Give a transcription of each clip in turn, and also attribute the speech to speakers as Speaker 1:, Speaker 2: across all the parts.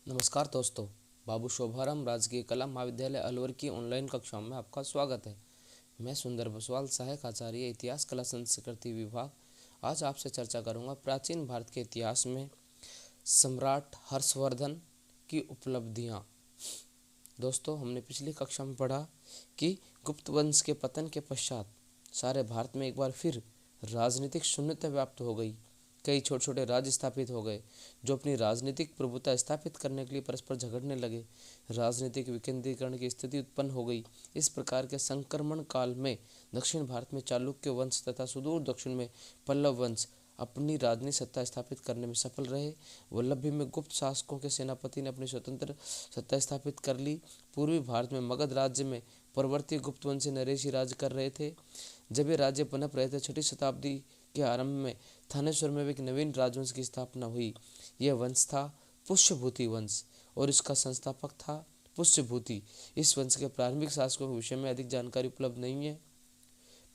Speaker 1: नमस्कार दोस्तों। बाबू शोभाराम राजकीय कला महाविद्यालय अलवर की ऑनलाइन कक्षाओं में आपका स्वागत है। मैं सुंदर बसवाल, सहायक आचार्य इतिहास कला संस्कृति विभाग। आज आपसे चर्चा करूंगा प्राचीन भारत के इतिहास में सम्राट हर्षवर्धन की उपलब्धियां। दोस्तों, हमने पिछली कक्षा में पढ़ा कि गुप्त वंश के पतन के पश्चात सारे भारत में एक बार फिर राजनीतिक शून्यता व्याप्त हो गई। कई छोटे छोटे राज्य स्थापित हो गए जो अपनी राजनीतिक प्रभुता स्थापित करने के लिए परस्पर झगड़ने लगे। राजनीतिक विकेंद्रीकरण की स्थिति उत्पन्न हो गई। इस प्रकार के संक्रमण काल में दक्षिण भारत में चालुक्य वंश तथा सुदूर दक्षिण में पल्लव वंश अपनी राजनीतिक सत्ता स्थापित करने में सफल रहे। वल्लभी में गुप्त शासकों के सेनापति ने अपनी स्वतंत्र सत्ता स्थापित कर ली। पूर्वी भारत में मगध राज्य में परवर्ती गुप्त वंशी नरेशी राज कर रहे थे। जब ये राज्य पनप रहे थे, 6ठी शताब्दी के आरंभ में थानेश्वर में एक नवीन राजवंश की स्थापना हुई। यह वंश था पुष्यभूति वंश और इसका संस्थापक था पुष्यभूति। इस वंश के प्रारंभिक शासकों के विषय में अधिक जानकारी उपलब्ध नहीं है।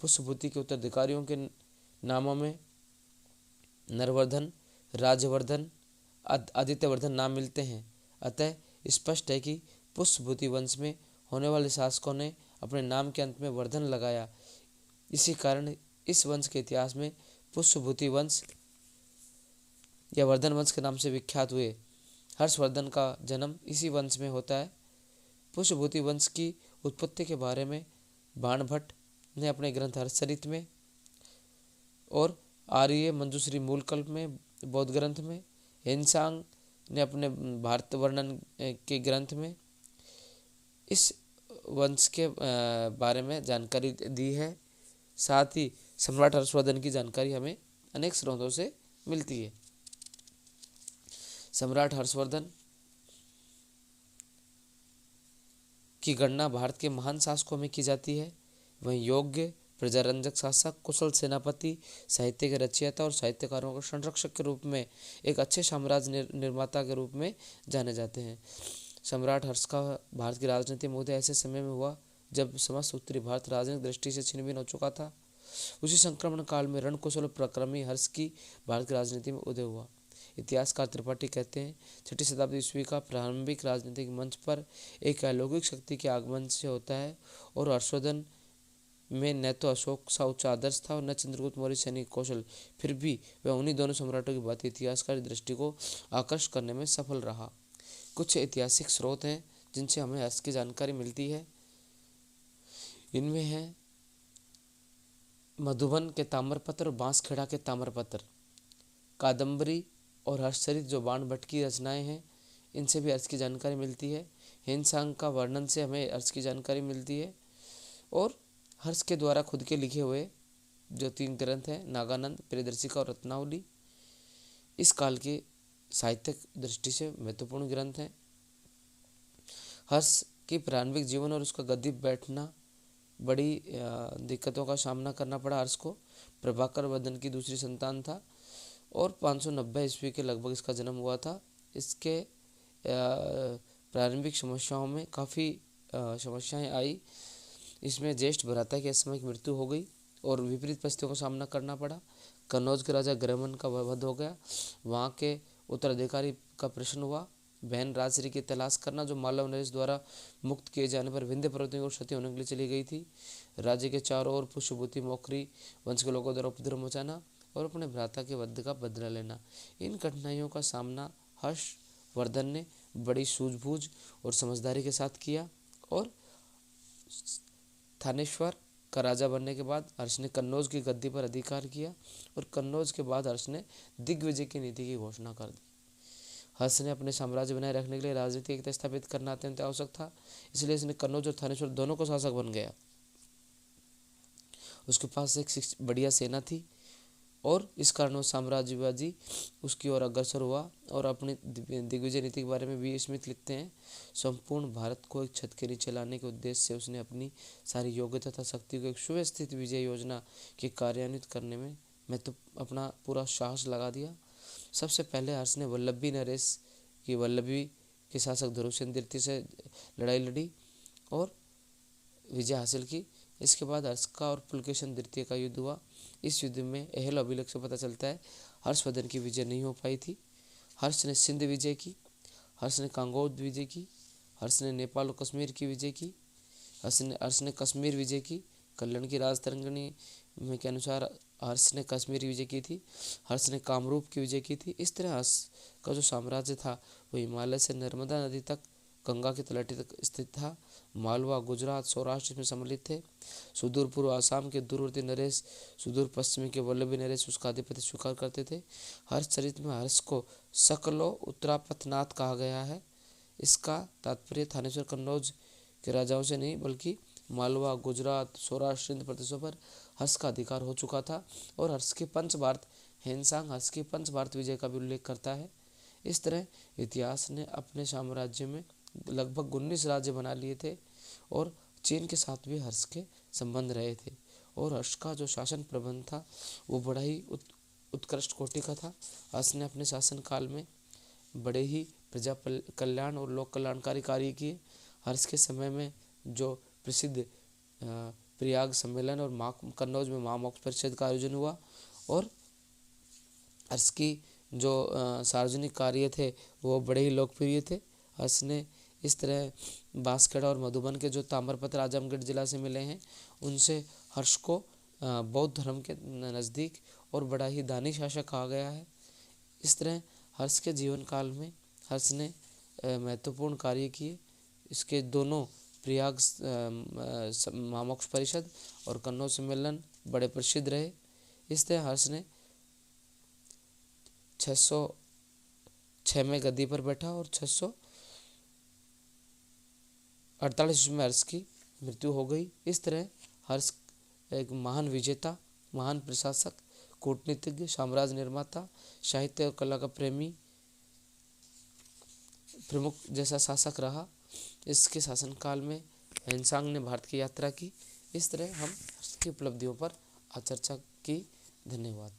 Speaker 1: पुष्यभूति के उत्तराधिकारियों के नामों में नरवर्धन, राजवर्धन, आदित्यवर्धन नाम मिलते हैं। अतः स्पष्ट है कि पुष्यभूति वंश में होने वाले शासकों ने अपने नाम के अंत में वर्धन लगाया। इसी कारण इस वंश के इतिहास में पुष्यभूति वंश या वर्धन वंश के नाम से विख्यात हुए। हर्षवर्धन का जन्म इसी वंश में होता है। पुष्यभूति वंश की उत्पत्ति के बारे में बाणभट्ट ने अपने ग्रंथ हर्षचरित में और आर्य मंजूश्री मूलकल्प में बौद्ध ग्रंथ में, हेनसांग ने अपने भारत वर्णन के ग्रंथ में इस वंश के बारे में जानकारी दी है। साथ ही सम्राट हर्षवर्धन की जानकारी हमें अनेक स्रोतों से मिलती है। सम्राट हर्षवर्धन की गणना भारत के महान शासकों में की जाती है। वहीं योग्य, प्रजारंजक शासक, कुशल सेनापति, साहित्य के रचयिता और साहित्यकारों के संरक्षक के रूप में एक अच्छे साम्राज्य निर्माता के रूप में जाने जाते हैं। सम्राट हर्ष का भारत की राजनीति में उदय ऐसे समय में हुआ जब समस्त उत्तरी भारत राजनीतिक दृष्टि से छिन्न-भिन्न हो चुका था। उसी संक्रमण काल में रणकुशल प्रक्रमी हर्ष की भारत की राजनीति में उदय हुआ। इतिहासकार त्रिपाठी कहते हैं, 6ठी शताब्दी ईस्वी का प्रारंभिक राजनीतिक मंच पर एक अलौकिक शक्ति के आगमन से होता है और हर्षवर्धन में न तो अशोक सा उच्च आदर्श था और न चंद्रगुप्त मौर्य सैनिक कौशल। फिर भी वह उन्हीं दोनों सम्राटों की भांति इतिहासकारी दृष्टि को आकर्षित करने में सफल रहा। कुछ ऐतिहासिक स्रोत हैं जिनसे हमें हर्ष की जानकारी मिलती है। इनमें है मधुबन के ताम्रपत्र और बांसखेड़ा के ताम्रपत्र, कादम्बरी और हर्षचरित जो बाणभट्ट की रचनाएं हैं, इनसे भी हर्ष की जानकारी मिलती है। हेनसांग का वर्णन से हमें हर्ष की जानकारी मिलती है और हर्ष के द्वारा खुद के लिखे हुए जो 3 ग्रंथ हैं, नागानंद, प्रियदर्शिका और रत्नावली, इस काल के साहित्यिक दृष्टि से महत्वपूर्ण ग्रंथ हैं। हर्ष की प्रारंभिक जीवन और उसका गद्दी बैठना, बड़ी दिक्कतों का सामना करना पड़ा हर्ष को। प्रभाकर वर्धन की दूसरी संतान था और 590 ईस्वी के लगभग इसका जन्म हुआ था। इसके प्रारंभिक समस्याओं में काफ़ी समस्याएं आई। इसमें ज्येष्ठ भ्राता की असामयिक मृत्यु हो गई और विपरीत परिस्थितियों का सामना करना पड़ा। कन्नौज के राजा ग्रहमन का वध हो गया। वहाँ के उत्तराधिकारी का प्रश्न हुआ। बहन राजश्री की तलाश करना, जो मालव नरेश द्वारा मुक्त किए जाने पर विंध्य पर्वतों की ओर क्षति होने के लिए चली गई थी। राज्य के चारों ओर पुष्यभूति मौखरी वंश के लोगों द्वारा उपद्रव मचाना और अपने भ्राता के वध का बदला लेना, इन कठिनाइयों का सामना हर्षवर्धन ने बड़ी सूझबूझ और समझदारी के साथ किया और थानेश्वर का राजा बनने के बाद हर्ष ने कन्नौज की गद्दी पर अधिकार किया और कन्नौज के बाद हर्ष ने दिग्विजय की नीति की घोषणा कर दी। हर्ष ने अपने साम्राज्य बनाए रखने के लिए राजनीतिक एकता स्थापित करना अत्यंत आवश्यक था, इसलिए इसने कन्नौज और थानेश्वर दोनों को शासक बन गया। उसके पास एक बढ़िया सेना थी और इस कारण वो साम्राज्यवादी उसकी ओर अग्रसर हुआ। और अपनी दिग्विजय नीति के बारे में वी स्मिथ लिखते हैं, संपूर्ण भारत को एक छत के नीचे लाने के उद्देश्य से उसने अपनी सारी योग्यता तथा शक्ति को एक सुव्यवस्थित विजय योजना के कार्यान्वित करने में अपना पूरा साहस लगा दिया। सबसे पहले हर्ष ने वल्लभी नरेश की वल्लभी के शासक ध्रुवसेन द्वितीय से लड़ाई लड़ी और विजय हासिल की। इसके बाद हर्ष का और पुलकेशन द्वितीय का युद्ध हुआ। इस युद्ध में अहल अभिलेख से पता चलता है हर्षवर्धन की विजय नहीं हो पाई थी। हर्ष ने सिंध विजय की। हर्ष ने कांगोद विजय की, हर्ष ने नेपाल और कश्मीर की विजय की, हर्ष ने कश्मीर विजय की। कल्याण की राजतरंगिणी में के अनुसार हर्ष ने कश्मीर विजय की थी, हर्ष ने कामरूप की विजय की थी। इस तरह हर्ष का जो साम्राज्य था वो हिमालय से नर्मदा नदी तक, गंगा की तलहटी तक स्थित था। मालवा, गुजरात, सौराष्ट्र में सम्मिलित थे। सुदूर पूर्व आसाम के दूरवर्ती नरेश, सुदूर पश्चिमी के वल्लभी नरेश उसका आधिपत्य स्वीकार करते थे। हर्ष चरित में हर्ष को सकलो उत्तरापथनाथ कहा गया है। इसका तात्पर्य थानेश्वर कन्नौज के राजाओं से नहीं बल्कि मालवा, गुजरात, सौराष्ट्र, सिंध प्रदेशों पर हर्ष का अधिकार हो चुका था। और हर्ष के पंच भारत हेनसांग हर्ष की पंच भारत विजय का भी उल्लेख करता है। इस तरह इतिहास ने अपने साम्राज्य में लगभग 19 राज्य बना लिए थे और चीन के साथ भी हर्ष के संबंध रहे थे। और हर्ष का जो शासन प्रबंध था वो बड़ा ही उत्कृष्ट कोटि का था। हर्ष ने अपने शासनकाल में बड़े ही प्रजा कल्याण और लोक कल्याणकारी कार्य किए। हर्ष के समय में जो प्रसिद्ध प्रयाग सम्मेलन और कन्नौज में महामोक्ष परिषद का आयोजन हुआ। और हर्ष की जो सार्वजनिक कार्य थे वो बड़े ही लोकप्रिय थे। हर्ष ने इस तरह बांसखेड़ा और मधुबन के जो ताम्रपत्र आजमगढ़ जिला से मिले हैं उनसे हर्ष को बौद्ध धर्म के नज़दीक और बड़ा ही दानी शासक कहा गया है। इस तरह हर्ष के जीवन काल में हर्ष ने महत्वपूर्ण कार्य किए। इसके दोनों प्रयाग महामोक्ष परिषद और कन्नौज सम्मेलन बड़े प्रसिद्ध रहे। इस तरह हर्ष ने 606 में गद्दी पर बैठा और 648 में हर्ष की मृत्यु हो गई। इस तरह हर्ष एक महान विजेता, महान प्रशासक, कूटनीतिज्ञ, साम्राज्य निर्माता, साहित्य और कला का प्रेमी, प्रमुख जैसा शासक रहा। इसके शासनकाल में हेनसांग ने भारत की यात्रा की। इस तरह हम हर्ष की उपलब्धियों पर चर्चा की। धन्यवाद।